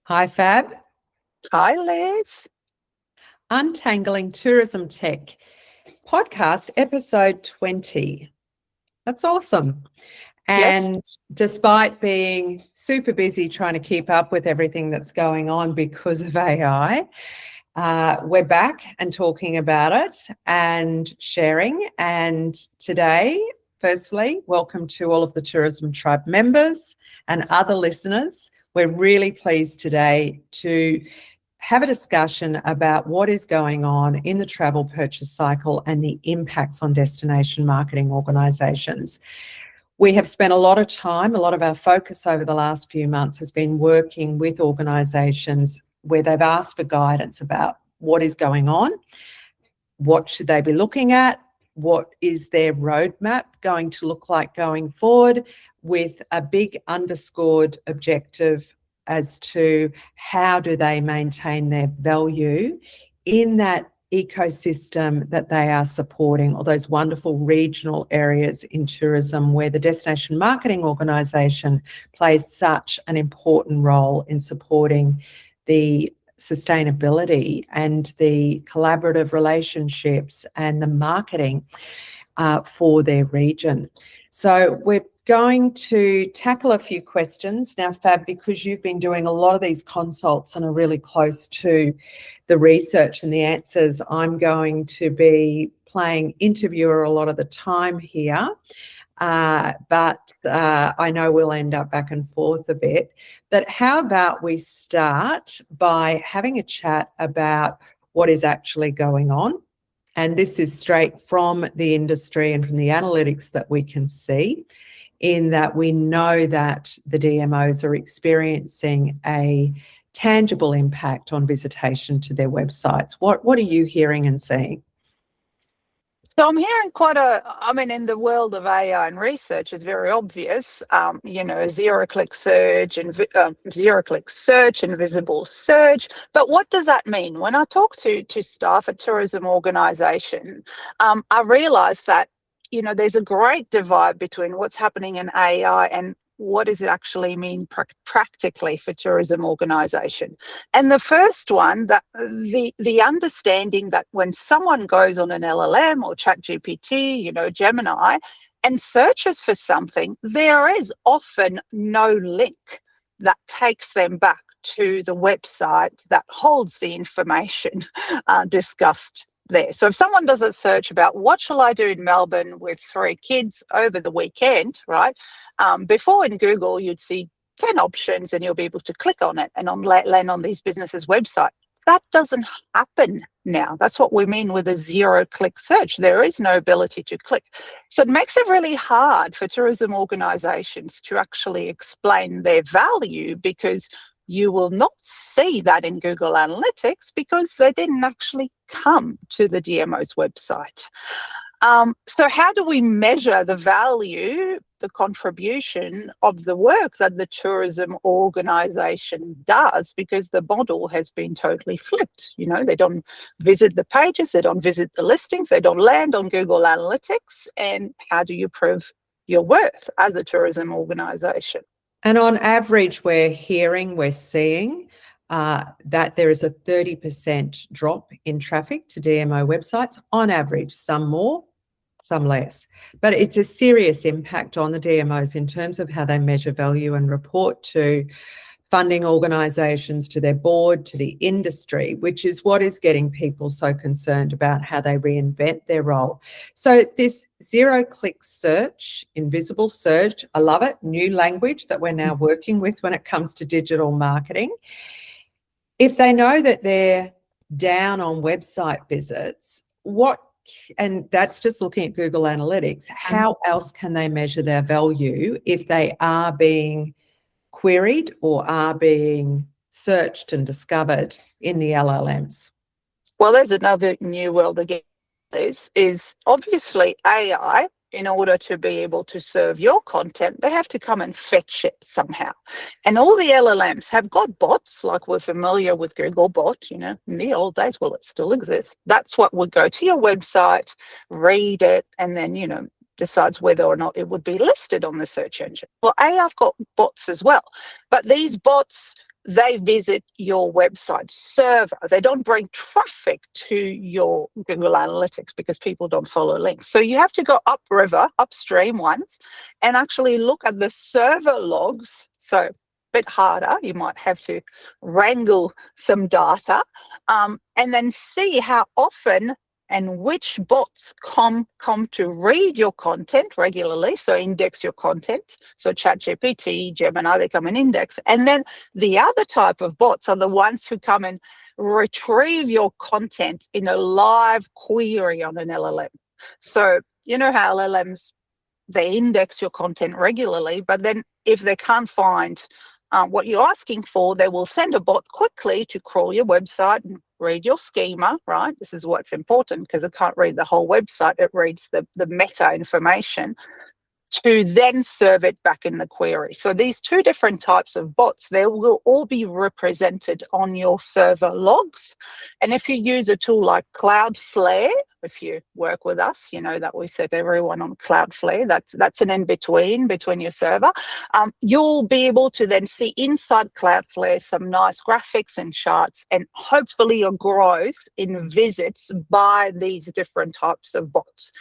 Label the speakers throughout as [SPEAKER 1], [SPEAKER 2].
[SPEAKER 1] Hi, Fab.
[SPEAKER 2] Hi, Liz.
[SPEAKER 1] Untangling Tourism Tech podcast, episode 20. That's awesome.
[SPEAKER 2] Yes.
[SPEAKER 1] And despite being super busy trying to keep up with everything that's going on because of AI, we're back and talking about it and sharing. And today, firstly, welcome to all of the Tourism Tribe members and other listeners. We're really pleased today to have a discussion about what is going on in the travel purchase cycle and the impacts on destination marketing organisations. We have spent a lot of time, a lot of our focus over the last few months has been working with organisations where they've asked for guidance about what is going on, what should they be looking at, what is their roadmap going to look like going forward, with a big underscored objective as to how do they maintain their value in that ecosystem that they are supporting, or those wonderful regional areas in tourism where the destination marketing organisation plays such an important role in supporting the sustainability and the collaborative relationships and the marketing for their region. So we're going to tackle a few questions now, Fab, because you've been doing a lot of these consults and are really close to the research and the answers. I'm going to be playing interviewer a lot of the time here. But I know we'll end up back and forth a bit. But how about we start by having a chat about what is actually going on? And this is straight from the industry and from the analytics that we can see, in that we know that the DMOs are experiencing a tangible impact on visitation to their websites. What are you hearing and seeing?
[SPEAKER 2] So I'm hearing in the world of AI and research is very obvious, zero-click search and zero-click search and visible search. But what does that mean? When I talk to staff at tourism organisation, I realise that, there's a great divide between what's happening in AI and what does it actually mean practically for tourism organisation. And the first one, that the understanding that when someone goes on an LLM or ChatGPT, Gemini, and searches for something, there is often no link that takes them back to the website that holds the information discussed there. So if someone does a search about what shall I do in Melbourne with 3 kids over the weekend, right? Before in Google, you'd see 10 options and you'll be able to click on it and land on these businesses' website. That doesn't happen now. That's what we mean with a zero-click search. There is no ability to click. So it makes it really hard for tourism organisations to actually explain their value, because you will not see that in Google Analytics because they didn't actually come to the DMO's website. So how do we measure the value, the contribution of the work that the tourism organisation does? Because the model has been totally flipped. They don't visit the pages, they don't visit the listings, they don't land on Google Analytics. And how do you prove your worth as a tourism organisation?
[SPEAKER 1] And on average, we're seeing that there is a 30% drop in traffic to DMO websites on average, some more, some less. But it's a serious impact on the DMOs in terms of how they measure value and report to funding organisations, to their board, to the industry, which is what is getting people so concerned about how they reinvent their role. So this zero-click search, invisible search, I love it, new language that we're now working with when it comes to digital marketing. If they know that they're down on website visits, and that's just looking at Google Analytics, how else can they measure their value if they are being queried or are being searched and discovered in the LLMs?
[SPEAKER 2] Well, there's another new world again. Is obviously AI, in order to be able to serve your content, they have to come and fetch it somehow. And all the LLMs have got bots, like we're familiar with Google Bot, in the old days. Well, it still exists. That's what would go to your website, read it, and then, decides whether or not it would be listed on the search engine. Well, AI have got bots as well, but these bots they visit your website server. They don't bring traffic to your Google Analytics because people don't follow links. So you have to go upriver, upstream once, and actually look at the server logs. So a bit harder. You might have to wrangle some data, and then see how often and which bots come to read your content regularly, so index your content. So ChatGPT, Gemini, they come and index. And then the other type of bots are the ones who come and retrieve your content in a live query on an LLM. So you know how LLMs, they index your content regularly, but then if they can't find what you're asking for, they will send a bot quickly to crawl your website and read your schema, right? This is what's important because it can't read the whole website. It reads the meta information to then serve it back in the query. So these two different types of bots, they will all be represented on your server logs. And if you use a tool like Cloudflare, if you work with us, you know that we set everyone on Cloudflare. That's an in-between between your server. You'll be able to then see inside Cloudflare some nice graphics and charts, and hopefully your growth in visits by these different types of bots.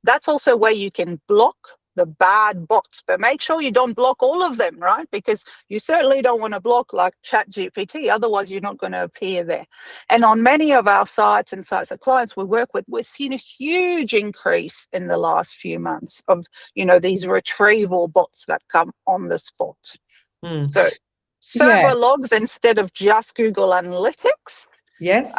[SPEAKER 2] That's also where you can block the bad bots, but make sure you don't block all of them, right? Because you certainly don't want to block like ChatGPT, otherwise you're not going to appear there. And on many of our sites and sites that clients we work with, we've seen a huge increase in the last few months of, you know, these retrieval bots that come on the spot. So server logs instead of just Google Analytics.
[SPEAKER 1] Yes.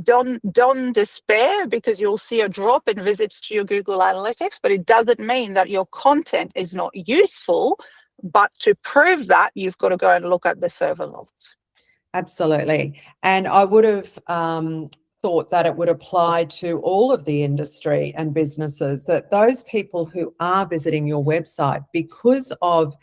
[SPEAKER 2] Don't despair because you'll see a drop in visits to your Google Analytics, but it doesn't mean that your content is not useful. But to prove that, you've got to go and look at the server logs.
[SPEAKER 1] Absolutely. And I would have thought that it would apply to all of the industry and businesses, that those people who are visiting your website, because of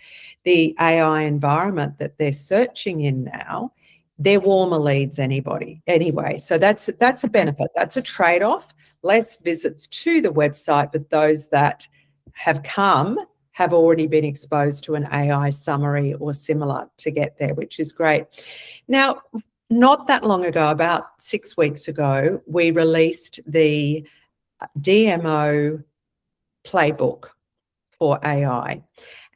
[SPEAKER 1] the AI environment that they're searching in now, they're warmer leads anyway. So that's a benefit. That's a trade-off. Less visits to the website, but those that have come have already been exposed to an AI summary or similar to get there, which is great. Now, not that long ago, about 6 weeks ago, we released the DMO Playbook for AI.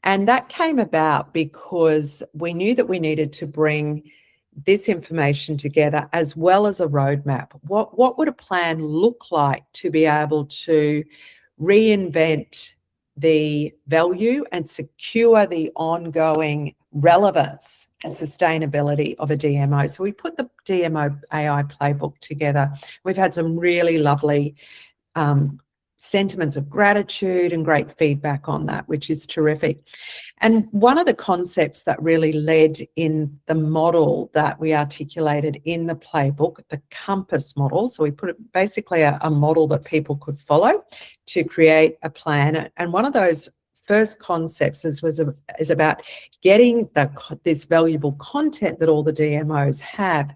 [SPEAKER 1] And that came about because we knew that we needed to bring this information together as well as a roadmap. What would a plan look like to be able to reinvent the value and secure the ongoing relevance and sustainability of a DMO? So we put the DMO AI Playbook together. We've had some really lovely sentiments of gratitude and great feedback on that, which is terrific. And one of the concepts that really led in the model that we articulated in the playbook, the compass model, so we put it basically a model that people could follow to create a plan. And one of those first concepts is about getting this valuable content that all the DMOs have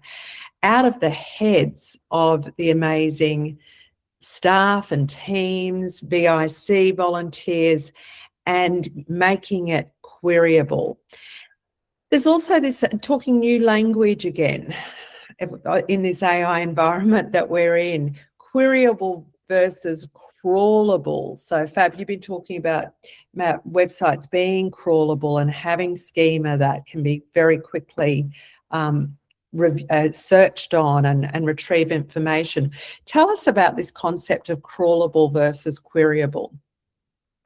[SPEAKER 1] out of the heads of the amazing staff and teams, BIC volunteers, and making it queryable. There's also this talking new language again in this AI environment that we're in, queryable versus crawlable. So Fab, you've been talking about websites being crawlable and having schema that can be very quickly searched on and retrieve information. Tell us about this concept of crawlable versus queryable.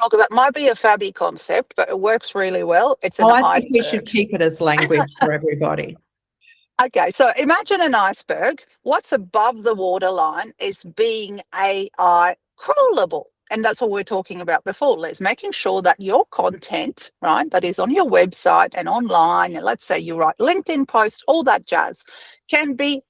[SPEAKER 2] Okay, that might be a Fabby concept, but it works really well. It's an
[SPEAKER 1] I think we should keep it as language for everybody.
[SPEAKER 2] Okay, so imagine an iceberg. What's above the waterline is being AI crawlable. And that's what we're talking about before, Liz, making sure that your content, right, that is on your website and online, and let's say you write LinkedIn posts, all that jazz, can be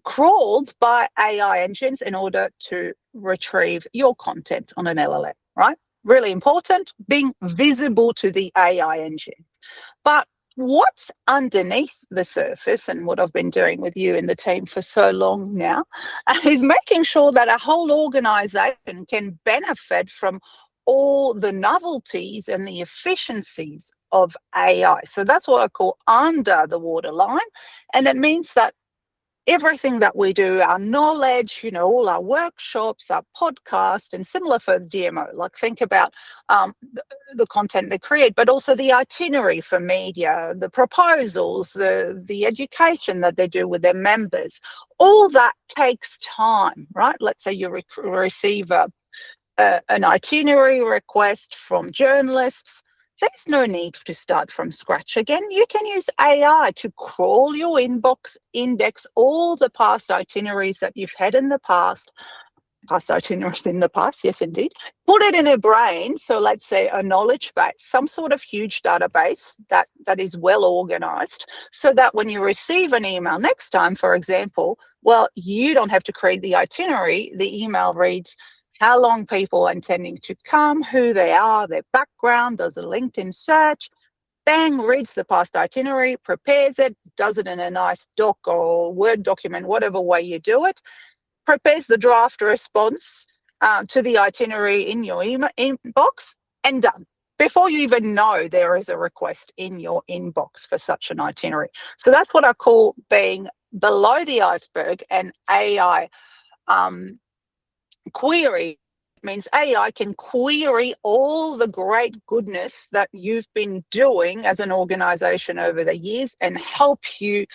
[SPEAKER 2] crawled by AI engines in order to retrieve your content on an LLM, right? Really important, being visible to the AI engine. But what's underneath the surface, and what I've been doing with you and the team for so long now, is making sure that a whole organization can benefit from all the novelties and the efficiencies of AI. So that's what I call under the waterline. And it means that everything that we do, our knowledge, all our workshops, our podcast, and similar for DMO, like think about the content they create, but also the itinerary for media, the proposals, the education that they do with their members. All that takes time, right? Let's say you receive an itinerary request from journalists. There's no need to start from scratch again. You can use AI to crawl your inbox, index all the past itineraries that you've had in the past itineraries in the past, yes, indeed. Put it in a brain, so let's say a knowledge base, some sort of huge database that is well organized, so that when you receive an email next time, for example, well, you don't have to create the itinerary. The email reads how long people are intending to come, who they are, their background, does a LinkedIn search, bang, reads the past itinerary, prepares it, does it in a nice doc or Word document, whatever way you do it, prepares the draft response to the itinerary in your email inbox, and done. Before you even know there is a request in your inbox for such an itinerary. So that's what I call being below the iceberg. And AI query means AI can query all the great goodness that you've been doing as an organization over the years and help you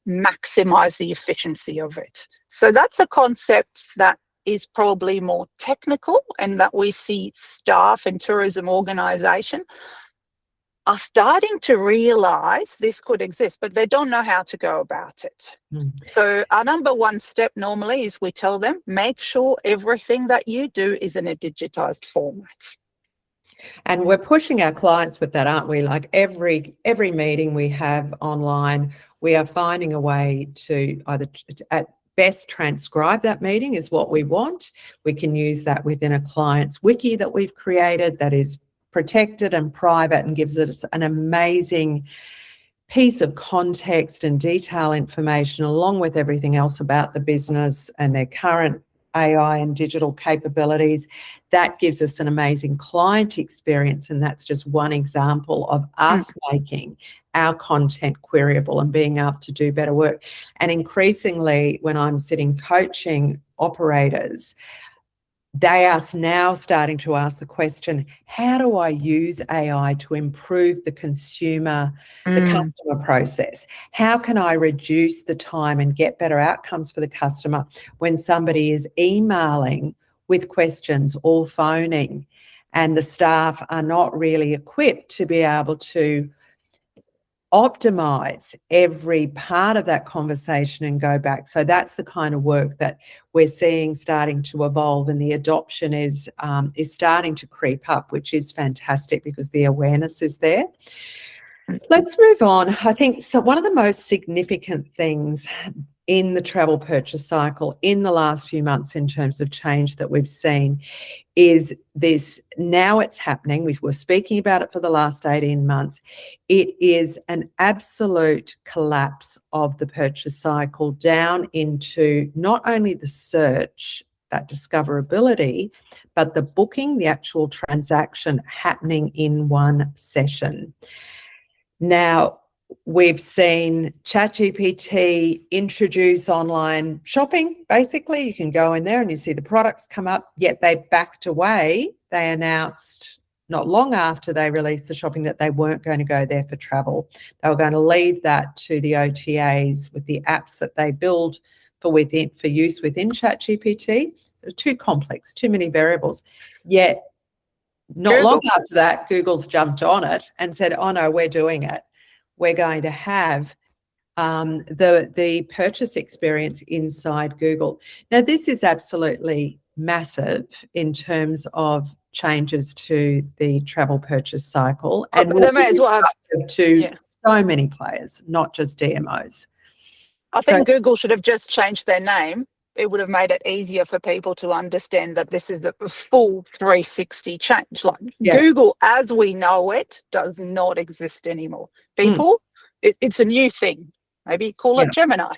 [SPEAKER 2] maximize the efficiency of it. So that's a concept that is probably more technical, and that we see staff and tourism organization are starting to realize this could exist, but they don't know how to go about it. So our number one step normally is we tell them, make sure everything that you do is in a digitized format.
[SPEAKER 1] And we're pushing our clients with that, aren't we? Like every meeting we have online, we are finding a way to either at best transcribe that meeting is what we want. We can use that within a client's wiki that we've created that is protected and private and gives us an amazing piece of context and detail information along with everything else about the business and their current AI and digital capabilities. That gives us an amazing client experience, and that's just one example of us making our content queryable and being able to do better work. And increasingly, when I'm sitting coaching operators, they are now starting to ask the question, how do I use AI to improve the customer process? How can I reduce the time and get better outcomes for the customer when somebody is emailing with questions or phoning and the staff are not really equipped to be able to optimize every part of that conversation and go back? So that's the kind of work that we're seeing starting to evolve, and the adoption is starting to creep up, which is fantastic because the awareness is there. Let's move on. I think so one of the most significant things in the travel purchase cycle in the last few months in terms of change that we've seen is this. Now it's happening. We were speaking about it for the last 18 months. It is an absolute collapse of the purchase cycle down into not only the search, that discoverability, but the booking, the actual transaction happening in one session. Now, we've seen ChatGPT introduce online shopping. Basically, you can go in there and you see the products come up, yet they backed away. They announced not long after they released the shopping that they weren't going to go there for travel. They were going to leave that to the OTAs with the apps that they build for use within ChatGPT. They're too complex, too many variables. Yet not long after that, Google's jumped on it and said, oh no, we're doing it. We're going to have the purchase experience inside Google. Now, this is absolutely massive in terms of changes to the travel purchase cycle, and will be disruptive to so many players, not just DMOs.
[SPEAKER 2] I think Google should have just changed their name. It would have made it easier for people to understand that this is the full 360 change. Like Google, as we know it, does not exist anymore. People, it's a new thing. Maybe call it Gemini.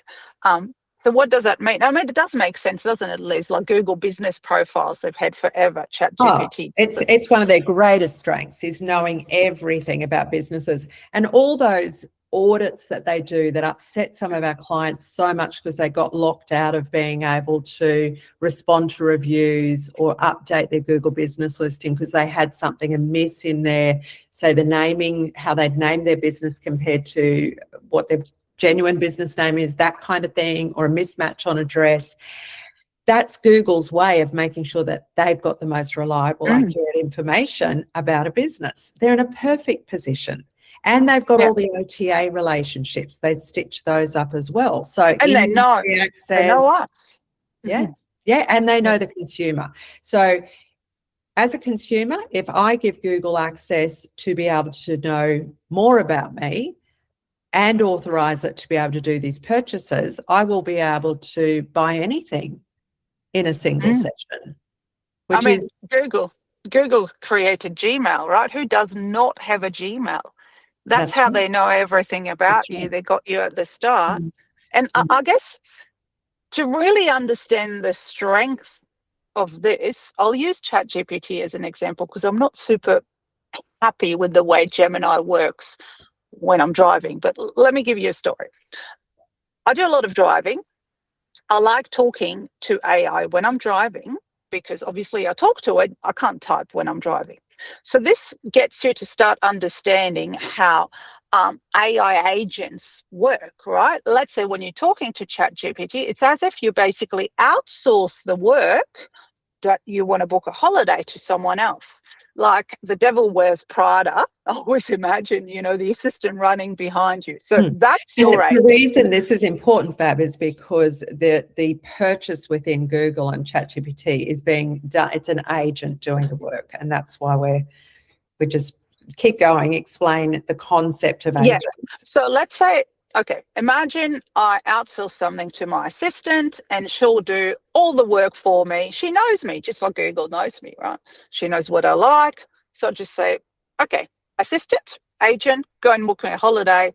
[SPEAKER 2] So what does that mean? I mean, it does make sense, doesn't it, Liz? Like Google business profiles, they've had forever,
[SPEAKER 1] Oh,
[SPEAKER 2] ChatGPT.
[SPEAKER 1] it's one of their greatest strengths is knowing everything about businesses, and all those audits that they do that upset some of our clients so much because they got locked out of being able to respond to reviews or update their Google business listing because they had something amiss in their, say, the naming, how they'd named their business compared to what their genuine business name is, that kind of thing, or a mismatch on address. That's Google's way of making sure that they've got the most reliable, accurate information about a business. They're in a perfect position. And they've got all the OTA relationships. They've stitched those up as well. So
[SPEAKER 2] And they know.
[SPEAKER 1] access,
[SPEAKER 2] they know us.
[SPEAKER 1] Yeah. Yeah. And they know the consumer. So as a consumer, if I give Google access to be able to know more about me and authorize it to be able to do these purchases, I will be able to buy anything in a single session, which is
[SPEAKER 2] Google created Gmail, right? Who does not have a Gmail? That's how they know everything about you. They got you at the start. And I guess to really understand the strength of this, I'll use ChatGPT as an example because I'm not super happy with the way Gemini works when I'm driving. But let me give you a story. I do a lot of driving. I like talking to AI when I'm driving because obviously I talk to it. I can't type when I'm driving. So this gets you to start understanding how AI agents work, right? Let's say when you're talking to ChatGPT, it's as if you basically outsource the work that you want to book a holiday to someone else. Like the devil wears Prada. I always imagine, the assistant running behind you. So that's your
[SPEAKER 1] The reason this is important, Fab, is because the purchase within Google and ChatGPT is being done. It's an agent doing the work, and that's why we just keep going. Explain the concept of agents.
[SPEAKER 2] So let's say, okay, imagine I outsource something to my assistant and she'll do all the work for me. She knows me, just like Google knows me, right? She knows what I like. So I just say, okay, assistant, agent, go and book me a holiday.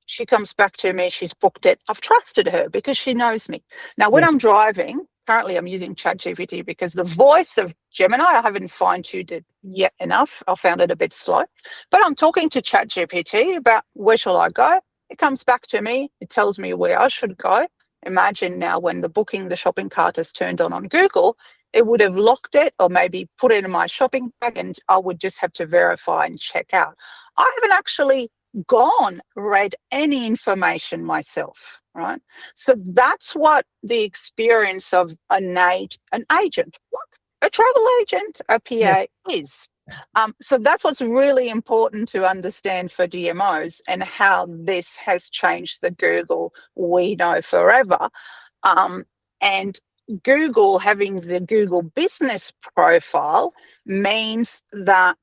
[SPEAKER 2] She comes back to me, she's booked it. I've trusted her because she knows me. Now, when I'm driving, currently I'm using ChatGPT because the voice of Gemini, I haven't fine-tuned it yet enough. I found it a bit slow. But I'm talking to ChatGPT about where shall I go? It comes back to me. It tells me where I should go. Imagine now when the shopping cart is turned on Google, it would have locked it or maybe put it in my shopping bag and I would just have to verify and check out. I haven't actually read any information myself, right? So that's what the experience of an agent, a travel agent, a PA is. So that's what's really important to understand for DMOs and how this has changed the Google we know forever. And Google having the Google business profile means that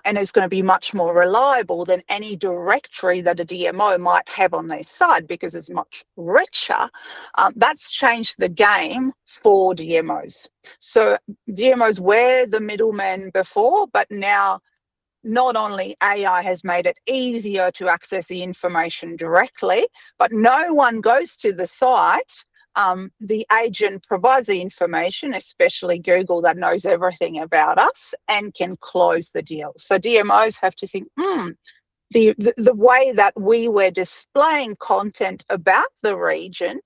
[SPEAKER 2] and it's going to be much more reliable than any directory that a DMO might have on their side because it's much richer. That's changed the game for DMOs. So DMOs were the middlemen before, but now not only AI has made it easier to access the information directly, but no one goes to the site. The agent provides the information, especially Google, that knows everything about us and can close the deal. So DMOs have to think, the way that we were displaying content about the region,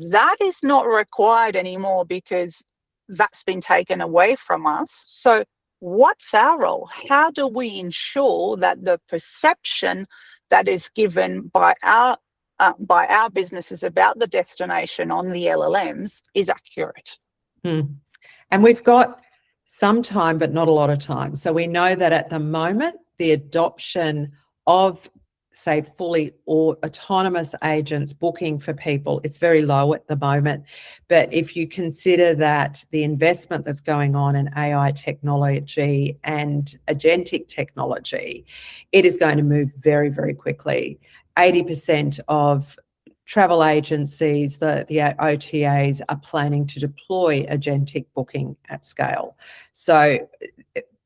[SPEAKER 2] that is not required anymore because that's been taken away from us. So what's our role? How do we ensure that the perception that is given by our businesses about the destination on the LLMs is accurate?
[SPEAKER 1] And we've got some time, but not a lot of time. So we know that at the moment, the adoption of, say, fully or autonomous agents booking for people, it's very low at the moment. But if you consider that the investment that's going on in AI technology and agentic technology, it is going to move very, very quickly. 80% of travel agencies, the OTAs, are planning to deploy agentic booking at scale. So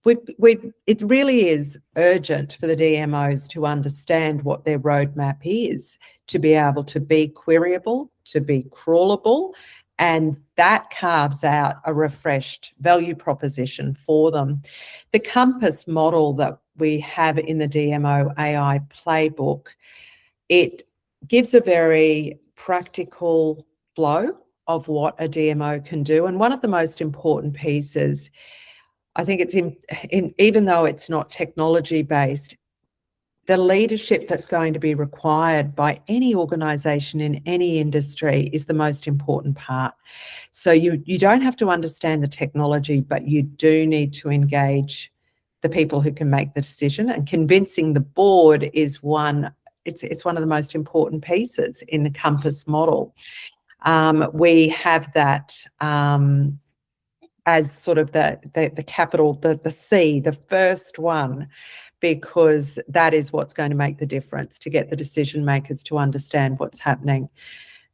[SPEAKER 1] it really is urgent for the DMOs to understand what their roadmap is, to be able to be queryable, to be crawlable, and that carves out a refreshed value proposition for them. The Compass model that we have in the DMO AI Playbook, it gives a very practical flow of what a DMO can do. And one of the most important pieces, I think it's even though it's not technology based, the leadership that's going to be required by any organisation in any industry is the most important part. So you don't have to understand the technology, but you do need to engage the people who can make the decision, and convincing the board is one. It's one of the most important pieces in the Compass model. We have that as sort of the capital, the C, the first one, because that is what's going to make the difference, to get the decision makers to understand what's happening.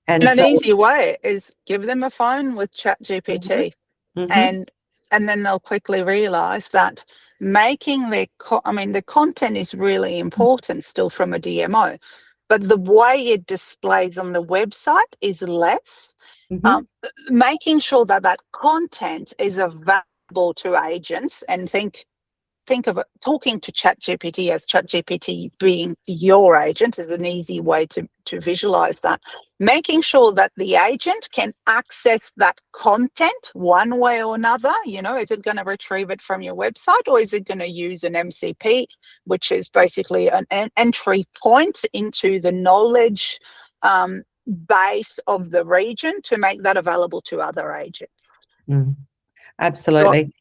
[SPEAKER 2] And an easy way is give them a phone with ChatGPT, and then they'll quickly realise that making their the content is really important still from a DMO, but the way it displays on the website is less. Making sure that that content is available to agents, and think of it, talking to ChatGPT as ChatGPT being your agent is an easy way to visualize that. Making sure that the agent can access that content one way or another. Is it going to retrieve it from your website, or is it going to use an MCP, which is basically an entry point into the knowledge base of the region to make that available to other agents?
[SPEAKER 1] Absolutely.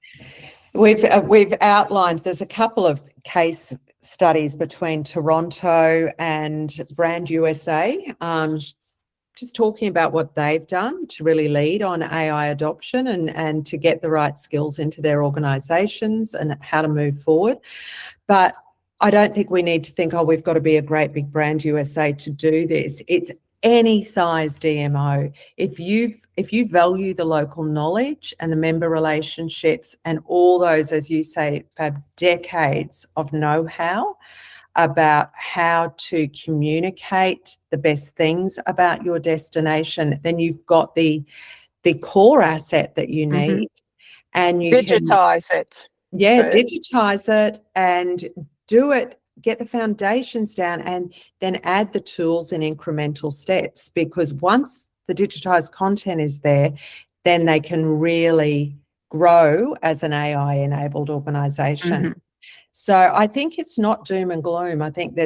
[SPEAKER 1] We've outlined, there's a couple of case studies between Toronto and Brand USA, just talking about what they've done to really lead on AI adoption and to get the right skills into their organisations and how to move forward. But I don't think we need to think, oh, we've got to be a great big Brand USA to do this. It's any size DMO. If you value the local knowledge and the member relationships and all those, as you say, Fab, decades of know-how about how to communicate the best things about your destination, then you've got the core asset that you need. And you
[SPEAKER 2] digitize it.
[SPEAKER 1] Yeah, digitize it and do it. Get the foundations down and then add the tools in incremental steps, because once the digitized content is there, then they can really grow as an AI-enabled organisation. So I think it's not doom and gloom. I think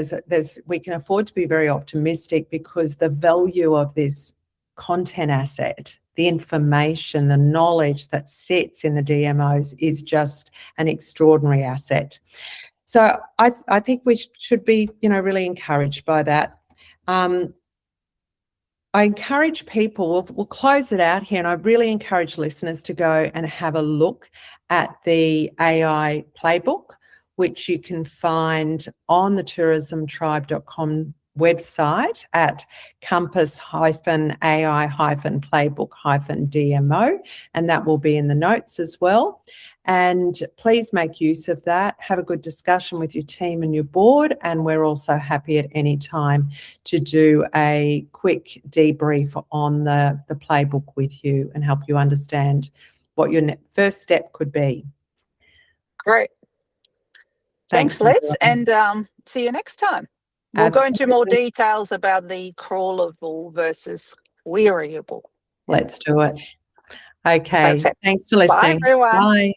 [SPEAKER 1] we can afford to be very optimistic, because the value of this content asset, the information, the knowledge that sits in the DMOs is just an extraordinary asset. So I think we should be, really encouraged by that. I encourage people, we'll close it out here, and I really encourage listeners to go and have a look at the AI Playbook, which you can find on the tourismtribe.com website at compass-ai-playbook-dmo, and that will be in the notes as well. And please make use of that. Have a good discussion with your team and your board, and we're also happy at any time to do a quick debrief on the playbook with you and help you understand what your first step could be.
[SPEAKER 2] Great. Thanks, Liz, and see you next time. We'll go into more details about the crawlable versus queryable.
[SPEAKER 1] Let's do it. Okay.
[SPEAKER 2] Perfect.
[SPEAKER 1] Thanks for listening.
[SPEAKER 2] Bye, everyone.
[SPEAKER 1] Bye.